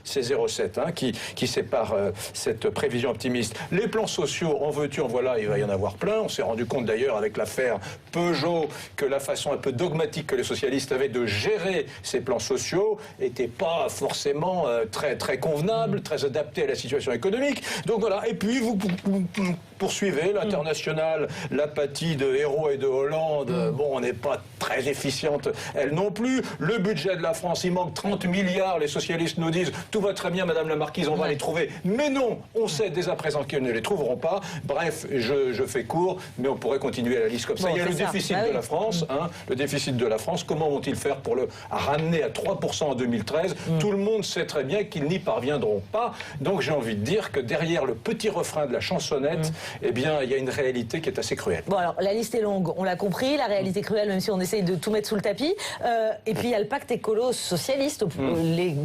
c'est 0,7 qui sépare cette prévision optimiste. Les plans sociaux, en veux-tu, en voilà, il va y en avoir plein. On s'est rendu compte d'ailleurs avec l'affaire Peugeot que la façon un peu dogmatique que les socialistes avaient de gérer ces plans sociaux n'était pas forcément très convenable, très adapté à la situation économique. Donc voilà, et puis vous poursuivez l'international, l'apathie de Hérault et de Hollande, bon, on n'est pas très efficiente, elle non plus. Le budget de la France, il manque 30 milliards, les socialistes nous disent, tout va très bien, Madame la Marquise, on va les trouver. Mais non, on sait dès à présent qu'ils ne les trouveront pas. Bref, je fais court, mais on pourrait continuer à la liste comme ça. Bon, il y a le déficit de la France, le déficit de la France, comment vont-ils faire pour le ramener à 3% en 2013 ? Tout le monde sait très bien qu'ils n'y parviendront pas. Donc j'ai envie de dire que derrière le petit refrain de la chansonnette, eh bien, il y a une réalité qui est assez cruelle. Bon, alors, la liste est longue, on l'a compris, la réalité cruelle, même si on essaye de tout mettre sous le tapis. Et puis, il y a le pacte écolo-socialiste,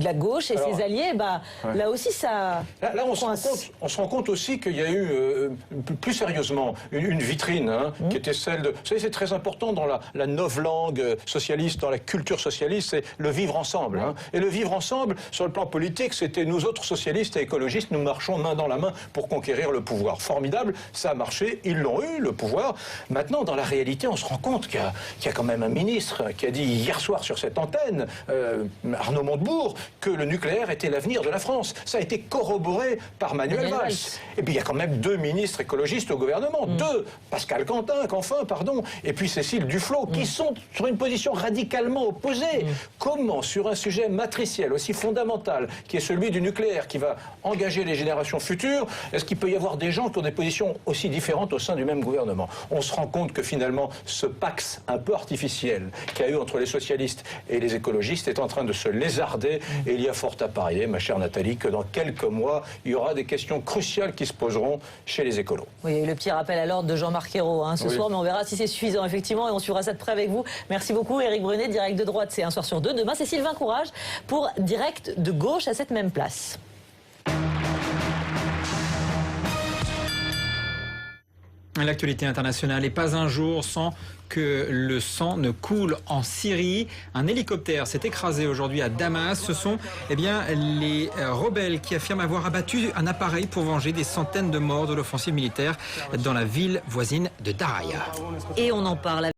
la gauche et ses alliés, là aussi, ça... Là, on se rend compte aussi qu'il y a eu, plus sérieusement, une vitrine qui était celle de... Vous savez, c'est très important dans la novlangue socialiste, dans la culture socialiste, c'est le vivre ensemble. Et le vivre ensemble, sur le plan politique, c'était nous autres socialistes et écologistes, nous marchons main dans la main pour conquérir le pouvoir. Formidable, ça a marché, ils l'ont eu, le pouvoir. Maintenant, dans la réalité, on se rend compte qu'il y a quand même un ministre qui a dit hier soir sur cette antenne, Arnaud Montebourg, que le nucléaire était l'avenir de la France. Ça a été corroboré par Manuel Valls. Et puis il y a quand même 2 ministres écologistes au gouvernement. 2, Pascal Canfin, pardon, et puis Cécile Duflot, qui sont sur une position radicalement opposée. Comment, sur un sujet matriciel aussi fondamental, qui est celui du nucléaire, qui va engager les générations futures, est-ce qu'il peut y avoir des gens qui ont des positions aussi différentes au sein du même gouvernement? On se rend compte que finalement, ce pax un peu artificiel qu'il y a eu entre les socialistes et les écologistes est en train de se lézarder, et il y a fort à parier, ma chère Nathalie, que dans quelques mois, il y aura des questions cruciales qui se poseront chez les écolos. Oui, le petit rappel à l'ordre de Jean-Marc Ayrault ce soir, mais on verra si c'est suffisant, effectivement, et on suivra ça de près avec vous. Merci beaucoup, Éric Brunet, direct de droite, c'est Un soir sur 2. Demain, c'est Sylvain Courage pour direct de gauche à cette même place. L'actualité internationale, et pas un jour sans que le sang ne coule en Syrie. Un hélicoptère s'est écrasé aujourd'hui à Damas. Ce sont les rebelles qui affirment avoir abattu un appareil pour venger des centaines de morts de l'offensive militaire dans la ville voisine de Daraya. Et on en parle